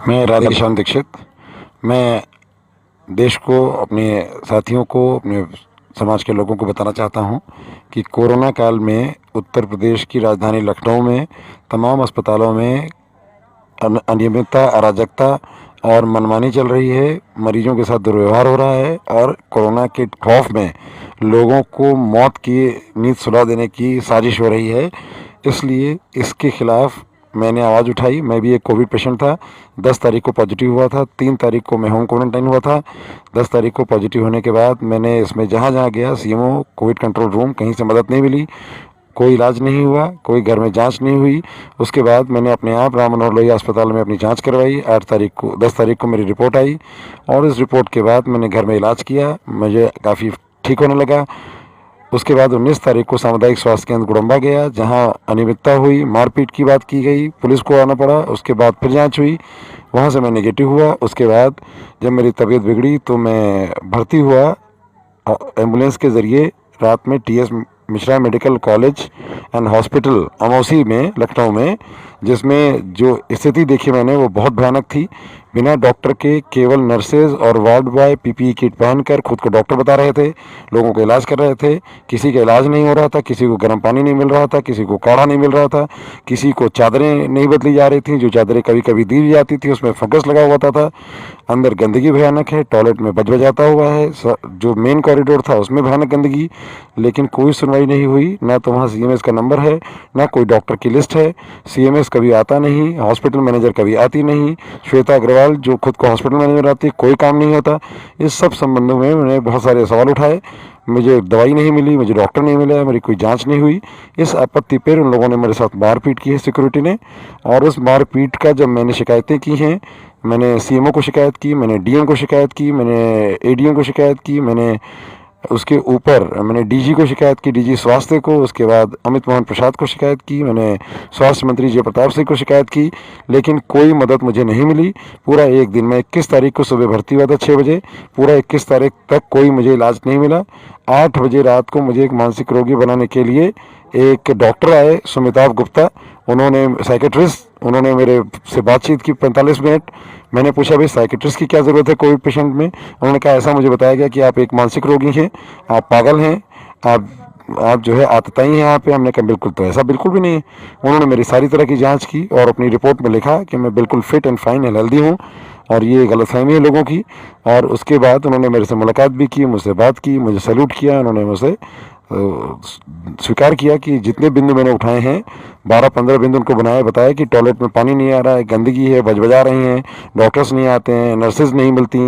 मैं राधे किशन दीक्षित। मैं देश को, अपने साथियों को, अपने समाज के लोगों को बताना चाहता हूं कि कोरोना काल में उत्तर प्रदेश की राजधानी लखनऊ में तमाम अस्पतालों में अनियमितता, अराजकता और मनमानी चल रही है। मरीजों के साथ दुर्व्यवहार हो रहा है और कोरोना के खौफ में लोगों को मौत की नींद सुला देने की साजिश हो रही है। इसलिए इसके खिलाफ मैंने आवाज़ उठाई। मैं भी एक कोविड पेशेंट था। 10 तारीख को पॉजिटिव हुआ था, 3 तारीख को मैं होम क्वारंटाइन हुआ था। 10 तारीख को पॉजिटिव होने के बाद मैंने इसमें जहाँ जहाँ गया, सीएमओ, कोविड कंट्रोल रूम, कहीं से मदद नहीं मिली, कोई इलाज नहीं हुआ, कोई घर में जांच नहीं हुई। उसके बाद मैंने अपने आप राम मनोहर लोहिया अस्पताल में अपनी जांच करवाई। 10 तारीख को मेरी रिपोर्ट आई और इस रिपोर्ट के बाद मैंने घर में इलाज किया, मुझे काफ़ी ठीक होने लगा। उसके बाद 19 तारीख को सामुदायिक स्वास्थ्य केंद्र गुड़म्बा गया, जहां अनियमितता हुई, मारपीट की बात की गई, पुलिस को आना पड़ा। उसके बाद फिर जांच हुई, वहां से मैं नेगेटिव हुआ। उसके बाद जब मेरी तबीयत बिगड़ी तो मैं भर्ती हुआ एम्बुलेंस के ज़रिए रात में TS Mishra medical college and hospital Amausi में, लखनऊ में, जिसमें जो स्थिति देखी मैंने वो बहुत भयानक थी। बिना डॉक्टर के केवल नर्सेज और वार्ड बॉय पीपीई किट पहनकर खुद को डॉक्टर बता रहे थे, लोगों को इलाज कर रहे थे। किसी का इलाज नहीं हो रहा था, किसी को गर्म पानी नहीं मिल रहा था, किसी को काढ़ा नहीं मिल रहा था, किसी को चादरें नहीं बदली जा रही थी। जो चादरें कभी कभी दी जाती थी उसमें फंगस लगा हुआ था। अंदर गंदगी भयानक है, टॉयलेट में बजबजाता हुआ है, जो मेन कॉरिडोर था उसमें भयानक गंदगी। लेकिन कोई सुनवाई नहीं हुई। ना तो वहाँ सीएमएस का नंबर है, ना कोई डॉक्टर की लिस्ट है। सीएमएस कभी आता नहीं, हॉस्पिटल मैनेजर कभी आती नहीं। श्वेता अग्रवाल जो खुद को हॉस्पिटल मैनेजर आती है, कोई काम नहीं होता। इस सब संबंधों में मैंने बहुत सारे सवाल उठाए। मुझे दवाई नहीं मिली, मुझे डॉक्टर नहीं मिला, मेरी कोई जांच नहीं हुई। इस आपत्ति पर उन लोगों ने मेरे साथ मारपीट की है, सिक्योरिटी ने। और उस मारपीट का जब मैंने शिकायतें की हैं, मैंने सीएमओ को शिकायत की, मैंने डीएम को शिकायत की, मैंने एडीएम को शिकायत की, मैंने उसके ऊपर मैंने डीजी को शिकायत की, डीजी स्वास्थ्य को। उसके बाद अमित मोहन प्रसाद को शिकायत की, मैंने स्वास्थ्य मंत्री जयप्रताप सिंह को शिकायत की, लेकिन कोई मदद मुझे नहीं मिली। पूरा एक दिन, मैं 21 तारीख को सुबह भर्ती हुआ था 6 बजे, पूरा 21 तारीख तक कोई मुझे इलाज नहीं मिला। 8 बजे रात को मुझे एक मानसिक रोगी बनाने के लिए एक डॉक्टर आए, सुमिताभ गुप्ता, उन्होंने साइकेट्रिस्ट, उन्होंने मेरे से बातचीत की 45 मिनट। मैंने पूछा भाई साइकेट्रिस्ट की क्या ज़रूरत है कोविड पेशेंट में? उन्होंने कहा ऐसा मुझे बताया गया कि आप एक मानसिक रोगी हैं, आप पागल हैं, आप जो है आतताई हैं यहाँ पे। हमने कहा बिल्कुल, तो ऐसा बिल्कुल भी नहीं है। उन्होंने मेरी सारी तरह की जांच की और अपनी रिपोर्ट में लिखा कि मैं बिल्कुल fit and fine and healthy हूँ, और ये गलतफहमी है लोगों की। और उसके बाद उन्होंने मेरे से मुलाकात भी की, मुझसे बात की, मुझे सैल्यूट किया। उन्होंने मुझसे स्वीकार किया कि जितने बिंदु मैंने उठाए हैं, 12-15 बिंदु उनको बताया कि टॉयलेट में पानी नहीं आ रहा है, गंदगी है, बजबजा रही हैं, डॉक्टर्स नहीं आते हैं, नर्सेज नहीं मिलती,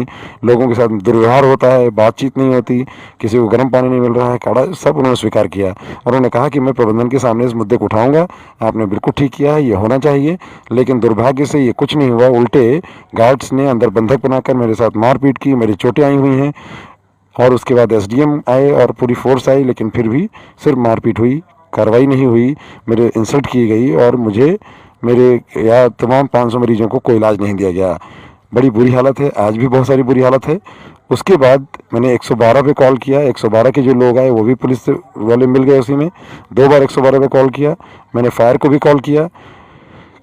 लोगों के साथ दुर्व्यवहार होता है, बातचीत नहीं होती, किसी को गर्म पानी नहीं मिल रहा है, काढ़ा, सब उन्होंने स्वीकार किया। और उन्होंने कहा कि मैं प्रबंधन के सामने इस मुद्दे को उठाऊंगा, आपने बिल्कुल ठीक किया है, ये होना चाहिए। लेकिन दुर्भाग्य से ये कुछ नहीं हुआ। उल्टे गार्ड्स ने अंदर बंधक बनाकर मेरे साथ मारपीट की, मेरी चोटें आई हुई हैं। और उसके बाद एसडीएम आए और पूरी फोर्स आई, लेकिन फिर भी सिर्फ मारपीट हुई, कार्रवाई नहीं हुई, मेरे इंसल्ट की गई और मुझे, मेरे या तमाम 500 मरीजों को कोई इलाज नहीं दिया गया। बड़ी बुरी हालत है, आज भी बहुत सारी बुरी हालत है। उसके बाद मैंने 112 पे कॉल किया। 112 के जो लोग आए वो भी पुलिस वाले मिल गए उसी में। 2 बार 112 पे कॉल किया। मैंने फायर को भी कॉल किया,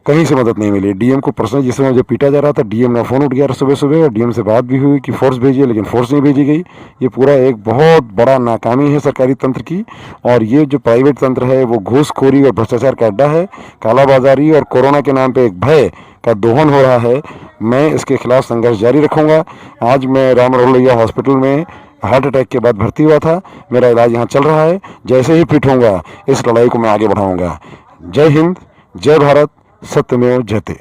कहीं से मदद नहीं मिली। डीएम को पर्सनल, जिसमें मुझे पीटा जा रहा था, डीएम ने फ़ोन उठ गया सुबह सुबह, और डीएम से बात भी हुई कि फोर्स भेजिए, लेकिन फोर्स नहीं भेजी गई। ये पूरा एक बहुत बड़ा नाकामी है सरकारी तंत्र की। और ये जो प्राइवेट तंत्र है वो घूसखोरी और भ्रष्टाचार का अड्डा है। कालाबाजारी और कोरोना के नाम पे एक भय का दोहन हो रहा है। मैं इसके खिलाफ संघर्ष जारी रखूंगा। आज मैं राम मनोहर लोहिया हॉस्पिटल में हार्ट अटैक के बाद भर्ती हुआ था। मेरा इलाज यहाँ चल रहा है। जैसे ही फिट होऊंगा इस लड़ाई को मैं आगे बढ़ाऊंगा। जय हिंद, जय भारत, सत्यमेव जयते।